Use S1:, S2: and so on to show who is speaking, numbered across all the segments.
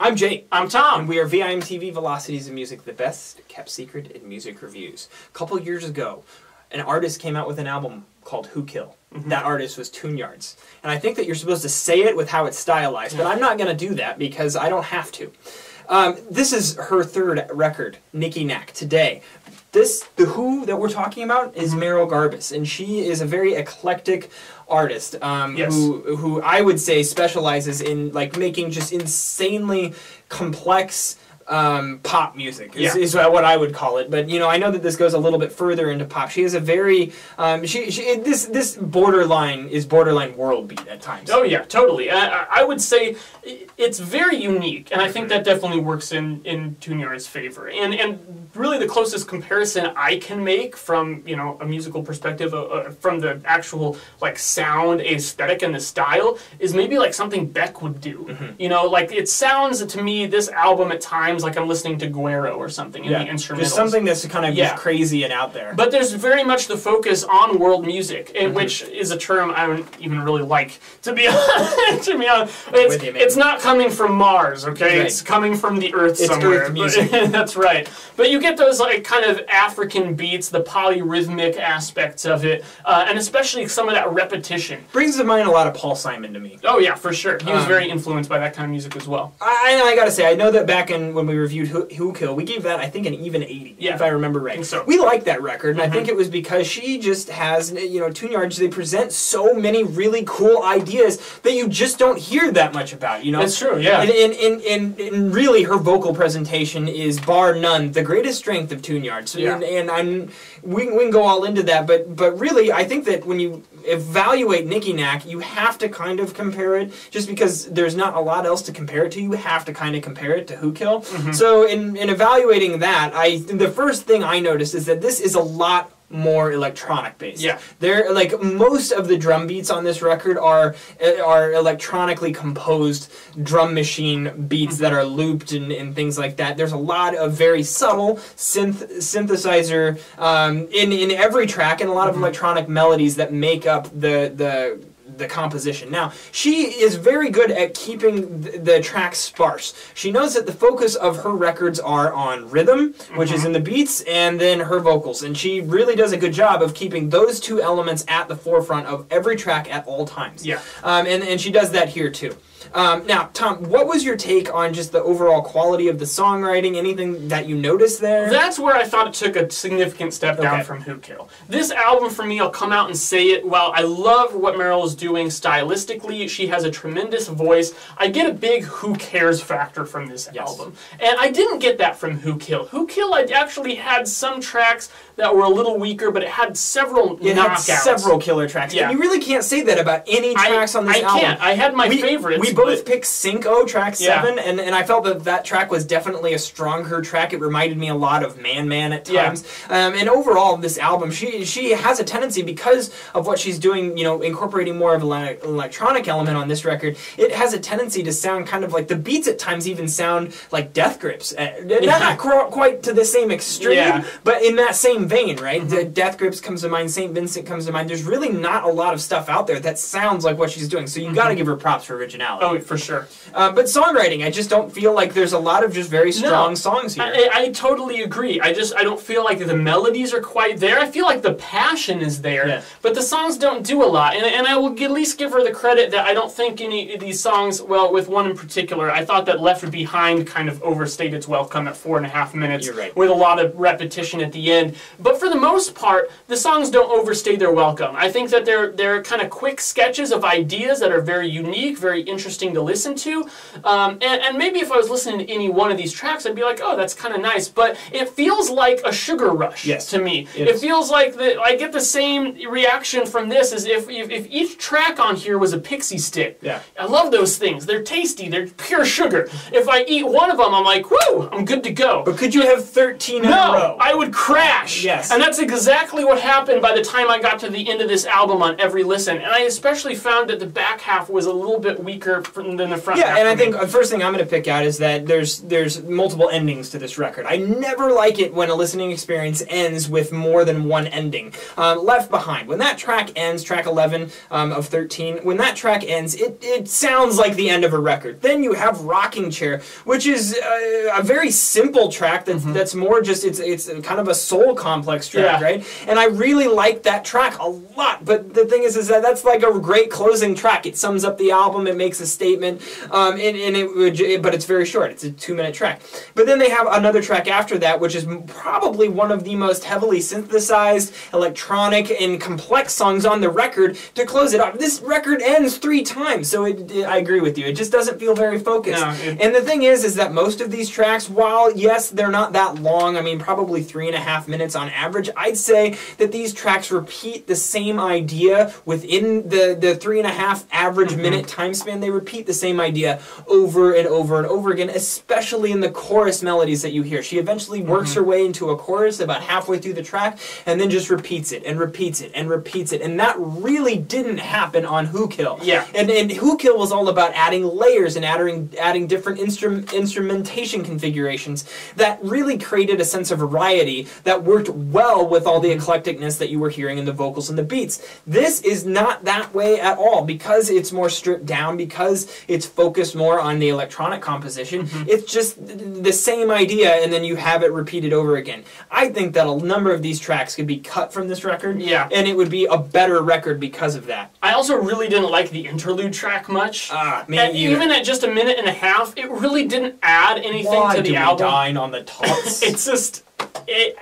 S1: I'm Jake.
S2: I'm Tom.
S1: And we are VIMTV Velocities of Music, the best kept secret in music reviews. A couple years ago, an artist came out with an album called Who Kill. That artist was Tune Yards. And I think that you're supposed to say it with how it's stylized, but I'm not going to do that because I don't have to. This is her third record, Nikki Nack, today. The Who that we're talking about is Merrill Garbus, and she is a very eclectic artist who I would say specializes in like making just insanely complex pop music is what I would call it, but you know I know that this goes a little bit further into pop. She has a very this borderline world beat at times.
S2: Oh yeah, totally. I would say it's very unique, and I think that definitely works in Tune Yards' favor. And really the closest comparison I can make from a musical perspective, from the actual like sound, aesthetic, and the style is maybe like something Beck would do. Like it sounds to me this album at times like I'm listening to Guero or something in the instrumentals.
S1: Just something that's kind of just crazy and out there.
S2: But there's very much the focus on world music, which is a term I don't even really like, to be honest. It's not coming from Mars, okay? Right. It's coming from the Earth somewhere.
S1: Earth music.
S2: That's right. But you get those like kind of African beats, the polyrhythmic aspects of it, and especially some of that repetition.
S1: Brings to mind a lot of Paul Simon to me.
S2: Oh yeah, for sure. He was very influenced by that kind of music as well.
S1: I gotta say, I know that back when we reviewed Who Kill, we gave that, I think, an even 80, if I remember right.
S2: So.
S1: We like that record, and I think it was because she just has, Tune Yards, they present so many really cool ideas that you just don't hear that much about,
S2: That's true, yeah.
S1: And really, her vocal presentation is, bar none, the greatest strength of Tune Yards.
S2: Yeah.
S1: And we can go all into that, but really, I think that when you evaluate Nikki Nack, you have to kind of compare it, just because there's not a lot else to compare it to, you have to kind of compare it to Who Kill. So in evaluating that, the first thing I noticed is that this is a lot more electronic based.
S2: Yeah.
S1: They're like most of the drum beats on this record are electronically composed drum machine beats that are looped and things like that. There's a lot of very subtle synthesizer in every track, and a lot of electronic melodies that make up the composition. Now, she is very good at keeping the tracks sparse. She knows that the focus of her records are on rhythm, which is in the beats, and then her vocals. And she really does a good job of keeping those two elements at the forefront of every track at all times.
S2: Yeah.
S1: And she does that here too. Now, Tom, what was your take on just the overall quality of the songwriting? Anything that you noticed there?
S2: That's where I thought it took a significant step down from Who Kill. This album, for me, I'll come out and say it, while I love what Merrill is doing stylistically, she has a tremendous voice, I get a big who cares factor from this album. And I didn't get that from Who Kill. Who Kill, I actually had some tracks that were a little weaker, but it had several knockouts.
S1: Had several killer tracks.
S2: Yeah.
S1: And you really can't say that about any tracks on this album.
S2: I can't. I had my favorites.
S1: We both picked Cinco, track 7, and I felt that track was definitely a stronger track. It reminded me a lot of Man Man at times. And overall, this album, she has a tendency, because of what she's doing, incorporating more of an electronic element on this record, it has a tendency to sound kind of like, the beats at times even sound like Death Grips. Not quite to the same extreme, but in that same vein, right? The Death Grips comes to mind, St. Vincent comes to mind. There's really not a lot of stuff out there that sounds like what she's doing, so you got to give her props for originality.
S2: Oh, for sure.
S1: But songwriting, I just don't feel like there's a lot of just very strong songs here.
S2: I totally agree. I don't feel like the melodies are quite there. I feel like the passion is there, but the songs don't do a lot. And I will at least give her the credit that I don't think any of these songs, well, with one in particular, I thought that Left Behind kind of overstayed its welcome at 4.5 minutes with a lot of repetition at the end. But for the most part, the songs don't overstay their welcome. I think that they're kind of quick sketches of ideas that are very unique, very interesting to listen to. And maybe if I was listening to any one of these tracks, I'd be like, oh, that's kind of nice. But it feels like a sugar rush to me. It feels like I get the same reaction from this as if each track on here was a pixie stick. I love those things. They're tasty. They're pure sugar. If I eat one of them, I'm like, whoo, I'm good to go.
S1: But could you have 13 in a row?
S2: No, I would crash. And that's exactly what happened by the time I got to the end of this album on every listen. And I especially found that the back half was a little bit weaker better than the front.
S1: Yeah, and I think the first thing I'm going to pick out is that there's multiple endings to this record. I never like it when a listening experience ends with more than one ending. Left Behind, when that track ends, track 11 of 13, when that track ends, it sounds like the end of a record. Then you have Rocking Chair, which is a very simple track that's more just, it's kind of a soul complex track, right? And I really like that track a lot, but the thing is that that's like a great closing track. It sums up the album, it makes a statement, but it's very short. It's a 2-minute track. But then they have another track after that, which is probably one of the most heavily synthesized, electronic, and complex songs on the record to close it off. This record ends 3 times, so I agree with you. It just doesn't feel very focused. No, and the thing is that most of these tracks, while yes, they're not that long, I mean, probably 3.5 minutes on average, I'd say that these tracks repeat the same idea within the 3.5 average minute time span. They repeat the same idea over and over and over again, especially in the chorus melodies that you hear. She eventually works her way into a chorus about halfway through the track and then just repeats it and repeats it and repeats it. And that really didn't happen on Who Kill. Yeah. And Who Kill was all about adding layers and adding different instrumentation configurations that really created a sense of variety that worked well with all the eclecticness that you were hearing in the vocals and the beats. This is not that way at all, because it's more stripped down, because it's focused more on the electronic composition. It's just the same idea, and then you have it repeated over again. I think that a number of these tracks could be cut from this record, and it would be a better record because of that.
S2: I also really didn't like the interlude track much. Even at just 1.5 minutes, it really didn't add anything to the album.
S1: Dine on the tots?
S2: It's just, I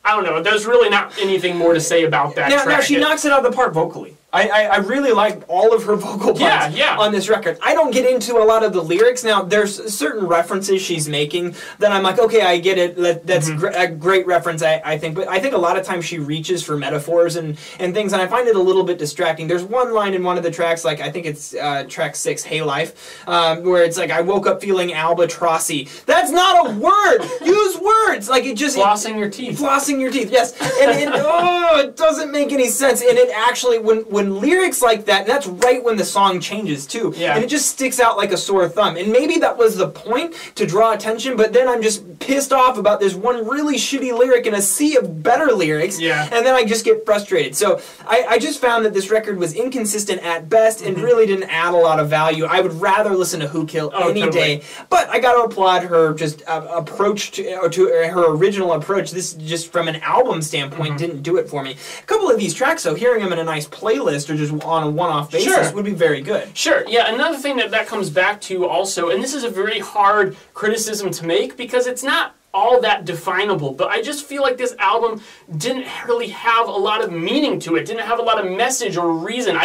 S2: don't know. There's really not anything more to say about that track.
S1: Now she knocks it out of the park vocally. I really like all of her vocal parts on this record. I don't get into a lot of the lyrics. Now, there's certain references she's making that I'm like, okay, I get it. That's a great reference, I think. But I think a lot of times she reaches for metaphors and things, and I find it a little bit distracting. There's one line in one of the tracks, like I think it's track 6, Hey Life, where it's like, I woke up feeling albatrossy. That's not a word! Use words! Like, it just...
S2: Flossing your teeth.
S1: Flossing your teeth, yes. And it doesn't make any sense. And it actually, when lyrics like that, and that's right when the song changes too, and it just sticks out like a sore thumb. And maybe that was the point, to draw attention, but then I'm just pissed off about this one really shitty lyric in a sea of better lyrics, and then I just get frustrated. So I just found that this record was inconsistent at best and really didn't add a lot of value. I would rather listen to Who Kill any day, but I gotta applaud her just approach to her original approach. This, just from an album standpoint, didn't do it for me. A couple of these tracks, though, hearing them in a nice playlist or just on a one-off basis would be very good.
S2: Sure, yeah, another thing that comes back to also, and this is a very hard criticism to make because it's not all that definable, but I just feel like this album didn't really have a lot of meaning to it, didn't have a lot of message or reason.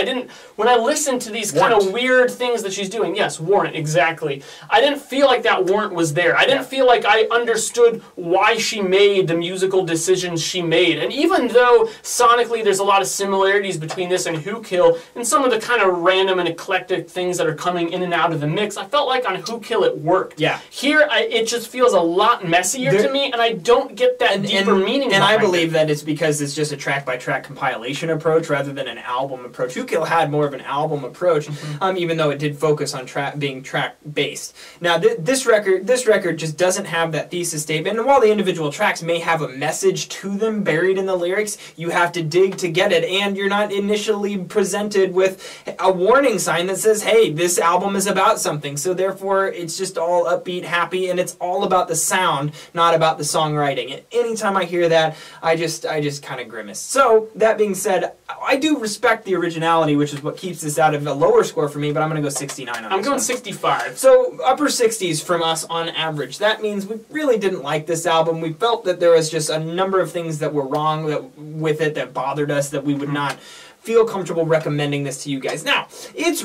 S2: When I listened to these kind of weird things that she's doing, yes, warrant, exactly, I didn't feel like that warrant was there. I didn't feel like I understood why she made the musical decisions she made. And even though sonically there's a lot of similarities between this and Who Kill, and some of the kind of random and eclectic things that are coming in and out of the mix, I felt like on Who Kill it worked. Yeah. Here, it just feels a lot messier to me, and I don't get that deeper meaning.
S1: And I believe that it's because it's just a track-by-track compilation approach rather than an album approach. Who Kill had more of an album approach, even though it did focus on being track-based. Now, this record just doesn't have that thesis statement. And while the individual tracks may have a message to them buried in the lyrics, you have to dig to get it, and you're not initially presented with a warning sign that says, hey, this album is about something. So therefore, it's just all upbeat, happy, and it's all about the sound, not about the songwriting. And anytime I hear that, I just kind of grimace. So, that being said, I do respect the originality, which is what keeps this out of a lower score for me, but I'm going to go 69 on this.
S2: I'm going 65.
S1: So, upper 60s from us on average. That means we really didn't like this album. We felt that there was just a number of things that were wrong with it that bothered us, that we would not feel comfortable recommending this to you guys. Now, it's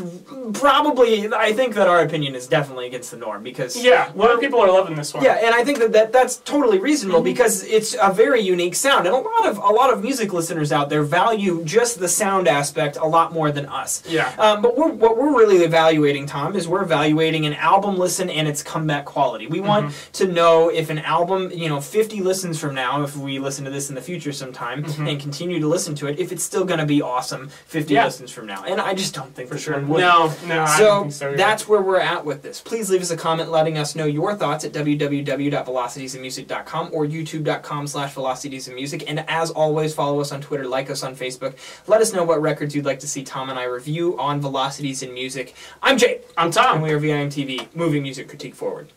S1: probably, I think that our opinion is definitely against the norm, because...
S2: Yeah, a lot of people are loving this one.
S1: Yeah, and I think that's totally reasonable, because it's a very unique sound, and a lot of music listeners out there value just the sound aspect a lot more than us. Yeah. But what we're really evaluating, Tom, is we're evaluating an album listen and its comeback quality. We want to know if an album, 50 listens from now, if we listen to this in the future sometime, and continue to listen to it, if it's still going to be awesome awesome 50 listens from now. And I just don't think
S2: for
S1: this
S2: sure.
S1: one would.
S2: No, I don't think so.
S1: That's where we're at with this. Please leave us a comment letting us know your thoughts at www.velocitiesandmusic.com or youtube.com/velocitiesandmusic. And as always, follow us on Twitter, like us on Facebook. Let us know what records you'd like to see Tom and I review on Velocities in Music. I'm Jay.
S2: I'm Tom.
S1: And we are VIMTV, moving music critique forward.